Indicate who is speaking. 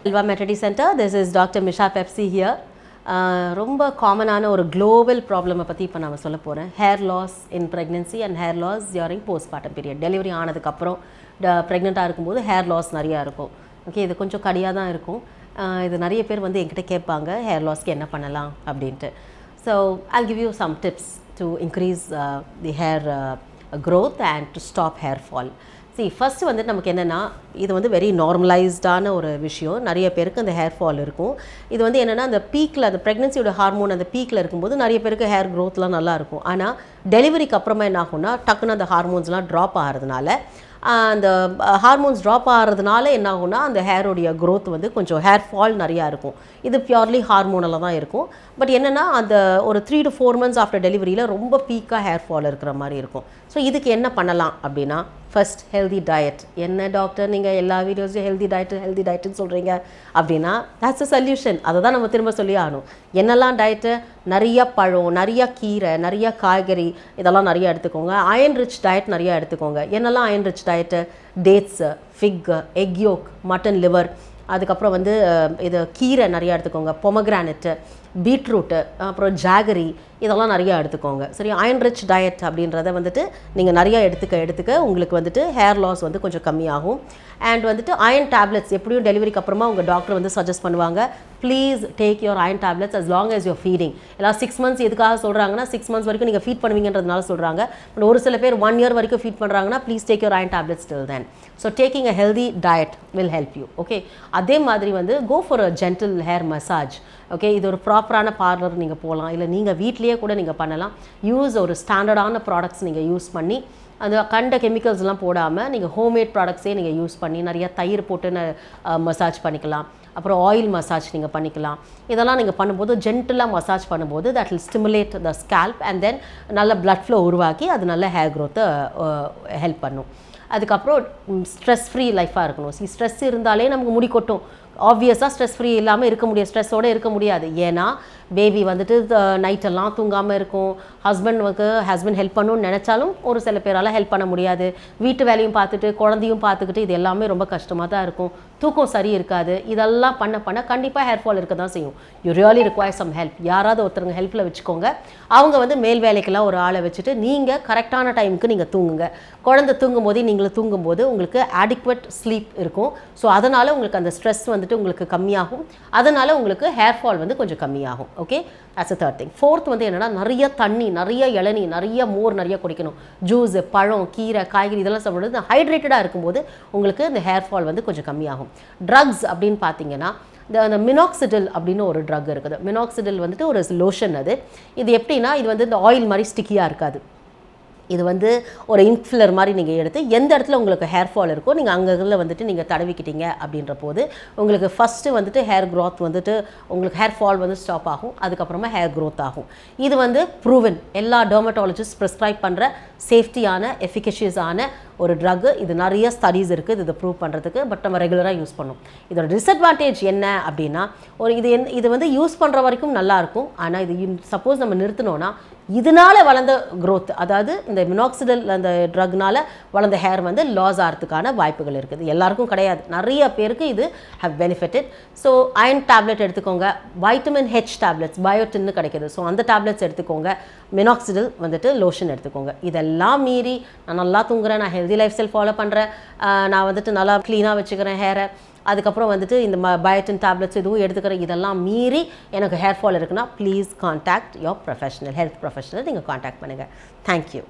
Speaker 1: Alva Maternity Center. This is Dr. Misha Pepsi here. ரொம்ப காமனான ஒரு குளோபல் ப்ராப்ளமை பற்றி இப்போ நான் சொல்ல போகிறேன். Hair loss in pregnancy and hair loss during postmortem period. Delivery ஆனதுக்கப்புறம் ப்ரெக்னெண்ட்டாக இருக்கும்போது ஹேர் லாஸ் நிறையா இருக்கும். ஓகே, இது கொஞ்சம் கடியாக தான் இருக்கும். இது நிறைய பேர் வந்து என்கிட்ட கேட்பாங்க ஹேர் லாஸ்க்கு என்ன பண்ணலாம் அப்படின்ட்டு. So I'll give you some tips to increase the hair growth and to stop hair fall. First வந்து நமக்கு என்னென்னா, இது வந்து வெரி நார்மலைஸ்டான ஒரு விஷயம். நிறைய பேருக்கு அந்த ஹேர் ஃபால் இருக்கும். இது வந்து என்னென்னா, அந்த பீக்கில் அந்த ப்ரெக்னென்சியோட ஹார்மோன் அந்த பீக்கில் இருக்கும்போது நிறைய பேருக்கு ஹேர் க்ரோத்லாம் நல்லாயிருக்கும். ஆனால் டெலிவரிக்கு அப்புறமா என்ன ஆகும்னா, டக்குன்னு அந்த ஹார்மோன்ஸ்லாம் ட்ராப் ஆகிறதுனால அந்த ஹார்மோன்ஸ் ட்ராப் ஆகிறதுனால என்ன ஆகும்னா, அந்த ஹேரோடைய க்ரோத் வந்து கொஞ்சம் ஹேர் ஃபால் நிறையா இருக்கும். இது பியூர்லி ஹார்மோனலாக தான் இருக்கும். பட் என்னென்னா, அந்த ஒரு 3 to 4 months ஆஃப்டர் டெலிவரியில் ரொம்ப பீக்காக ஹேர் ஃபால் இருக்கிற மாதிரி இருக்கும். ஸோ இதுக்கு என்ன பண்ணலாம் அப்படின்னா, ஃபர்ஸ்ட் ஹெல்தி டயட். என்ன டாக்டர் நீங்கள் எல்லா வீடியோஸையும் ஹெல்தி டயட்டுன்னு சொல்கிறீங்க அப்படின்னா, தட்ஸ் அ சொல்யூஷன். அதை தான் நம்ம திரும்ப சொல்லி ஆகணும். என்னெல்லாம் டயட்டு? நிறைய பழம், நிறைய கீரை, நிறைய காய்கறி, இதெல்லாம் நிறைய எடுத்துக்கோங்க. அயன் ரிச் டயட் நிறையா எடுத்துக்கோங்க. என்னெல்லாம் iron rich diet? Dates, fig, egg yolk, mutton liver, அதுக்கப்புறம் வந்து இது கீரை நிறையா எடுத்துக்கோங்க. பொமக்ரானட்டு, பீட்ரூட்டு, அப்புறம் ஜாகரி, இதெல்லாம் நிறையா எடுத்துக்கோங்க. சரி, அயன் ரிச் டயட் அப்படின்றத வந்துட்டு நீங்கள் நிறையா எடுத்துக்க உங்களுக்கு வந்துட்டு ஹேர் லாஸ் வந்து கொஞ்சம் கம்மியாகும். அண்ட் வந்துட்டு அயன் டேப்லெட்ஸ் எப்படியும் டெலிவரிக்கு அப்புறமா உங்கள் டாக்டர் வந்து சஜஸ்ட் பண்ணுவாங்க, please take your iron tablets as long as you're feeding. எல்லாம் 6 months எதுக்காக சொல்கிறாங்கன்னா, 6 months வரைக்கும் நீங்கள் ஃபீட் பண்ணுவீங்கன்றதுனால சொல்கிறாங்க. பட் ஒரு சில பேர் 1 year வரைக்கும் ஃபீட் பண்ணுறாங்கன்னா, please take your iron tablets till then. So taking a healthy diet will help you. Okay, அதே மாதிரி வந்து go for a gentle hair massage. Okay, இது ஒரு ப்ராப்பரான பார்லர் நீங்கள் போகலாம், இல்லை நீங்கள் வீட்லேயே கூட நீங்கள் பண்ணலாம். ஒரு ஸ்டாண்டர்டான ப்ராடக்ட்ஸ் நீங்கள் யூஸ் பண்ணி, அந்த கண்ட கெமிக்கல்ஸ்லாம் போடாமல் நீங்கள் ஹோம்மேட் ப்ராடக்ட்ஸே நீங்கள் யூஸ் பண்ணி நிறையா தயிர் போட்டு மசாஜ் பண்ணிக்கலாம். அப்புறம் ஆயில் மசாஜ் நீங்கள் பண்ணிக்கலாம். இதெல்லாம் நீங்கள் பண்ணும்போது ஜென்டிலாக மசாஜ் பண்ணும்போது that will stimulate the scalp and then நல்ல பிளட் ஃப்ளோ உருவாக்கி அது நல்ல ஹேர் க்ரோத்தை ஹெல்ப் பண்ணும். அதுக்கப்புறம் ஸ்ட்ரெஸ் ஃப்ரீ லைஃபாக இருக்கணும். ஸ்ட்ரெஸ் இருந்தாலே நமக்கு முடி கொட்டும். ஆப்வியஸாக ஸ்ட்ரெஸ் ஃப்ரீ இல்லாமல் இருக்க முடியாது, ஸ்ட்ரெஸ்ஸோடு இருக்க முடியாது. ஏன்னா பேபி வந்துட்டு நைட்டெல்லாம் தூங்காமல் இருக்கும். ஹஸ்பண்ட் ஹெல்ப் பண்ணணும்னு நினச்சாலும் ஒரு சில பேரால் ஹெல்ப் பண்ண முடியாது. வீட்டு வேலையும் பார்த்துட்டு குழந்தையும் பார்த்துக்கிட்டு இது எல்லாமே ரொம்ப கஷ்டமாக தான் இருக்கும். தூக்கம் சரி இருக்காது. இதெல்லாம் பண்ண கண்டிப்பாக ஹேர் ஃபால் இருக்க தான் செய்யும். You really require some help. யாராவது ஒருத்தருங்க ஹெல்ப்பில் வச்சுக்கோங்க. அவங்க வந்து மேல் வேலைக்கெல்லாம் ஒரு ஆளை வச்சுட்டு நீங்கள் கரெக்டான டைமுக்கு நீங்கள் தூங்குங்க. குழந்தை தூங்கும்போது நீங்களும் தூங்கும்போது உங்களுக்கு ஆடிக்வெட் ஸ்லீப் இருக்கும். ஸோ அதனால் உங்களுக்கு அந்த ஸ்ட்ரெஸ் வந்துட்டு உங்களுக்கு கம்மியாகும். அதனால் உங்களுக்கு ஹேர் ஃபால் வந்து கொஞ்சம் கம்மியாகும். Okay, that's the third thing. fourth வந்து என்னென்னா, நிறைய தண்ணி, நிறைய இளநீ, நிறைய மோர் நிறைய குடிக்கணும். ஜூஸு, பழம், கீரை, காய்கறி இதெல்லாம் சாப்பிடுறது ஹைட்ரேட்டடாக இருக்கும்போது உங்களுக்கு இந்த ஹேர் ஃபால் வந்து கொஞ்சம் கம்மியாகும். ட்ரக்ஸ் அப்படின்னு பார்த்தீங்கன்னா, இந்த மினாக்சிடில் அப்படின்னு ஒரு ட்ரக் இருக்குது. மினாக்சிடில் வந்துட்டு ஒரு லோஷன். இது எப்படின்னா, இது வந்து இந்த ஆயில் மாதிரி ஸ்டிக்கியாக இருக்காது. இது வந்து ஒரு இன்ஃப்ளர் மாதிரி நீங்கள் எடுத்து எந்த இடத்துல உங்களுக்கு ஹேர் ஃபால் இருக்கோ நீங்கள் அங்கே வந்துட்டு நீங்கள் தடவிக்கிட்டீங்க அப்படின்ற போது உங்களுக்கு ஃபஸ்ட்டு வந்துட்டு ஹேர் க்ரோத் வந்துட்டு உங்களுக்கு ஹேர் ஃபால் வந்து ஸ்டாப் ஆகும். அதுக்கப்புறமா ஹேர் க்ரோத் ஆகும். இது வந்து ப்ரூவன், எல்லா டெர்மட்டாலஜிஸ்ட் ப்ரிஸ்கிரைப் பண்ணுற சேஃப்டியான எஃபிகஷியஸான ஒரு ட்ரக்கு. இது நிறைய ஸ்டடீஸ் இருக்குது இதை ப்ரூவ் பண்ணுறதுக்கு. பட் நம்ம ரெகுலராக யூஸ் பண்ணோம். இதோட டிஸ்அட்வான்டேஜ் என்ன அப்படின்னா, இது வந்து யூஸ் பண்ணுற வரைக்கும் நல்லாயிருக்கும். ஆனால் இது சப்போஸ் நம்ம நிறுத்தினோன்னா இதனால் வளர்ந்த க்ரோத், அதாவது இந்த மினாக்சிடில் அந்த ட்ரக்னால் வளர்ந்த ஹேர் வந்து லாஸ் ஆகிறதுக்கான வாய்ப்புகள் இருக்குது. எல்லாருக்கும் கிடையாது, நிறைய பேருக்கு இது have benefited. So iron tablet எடுத்துக்கோங்க. வைட்டமின் ஹெச் டேப்லெட்ஸ் பயோட்டின்னு கிடைக்கிது. ஸோ அந்த டேப்லெட்ஸ் எடுத்துக்கோங்க. மினாக்சிடில் வந்துட்டு லோஷன் எடுத்துக்கோங்க. இதெல்லாம் மீறி நான் நல்லா தூங்குறேன், நான் ஹெல்தி லைஃப் ஸ்டைல் ஃபாலோ பண்ணுறேன், நான் வந்துட்டு நல்லா க்ளீனாக வச்சுக்கிறேன் ஹேரை, அதுக்கப்புறம் வந்துட்டு இந்த பயோட்டின் டேப்லெட்ஸ் இதுவும் எடுத்துக்கிறேன், இதெல்லாம் மீறி எனக்கு ஹேர் ஃபால் இருக்குன்னா please contact your professional, health professional நீங்கள் கான்டாக்ட் பண்ணுங்கள். தேங்க்யூ.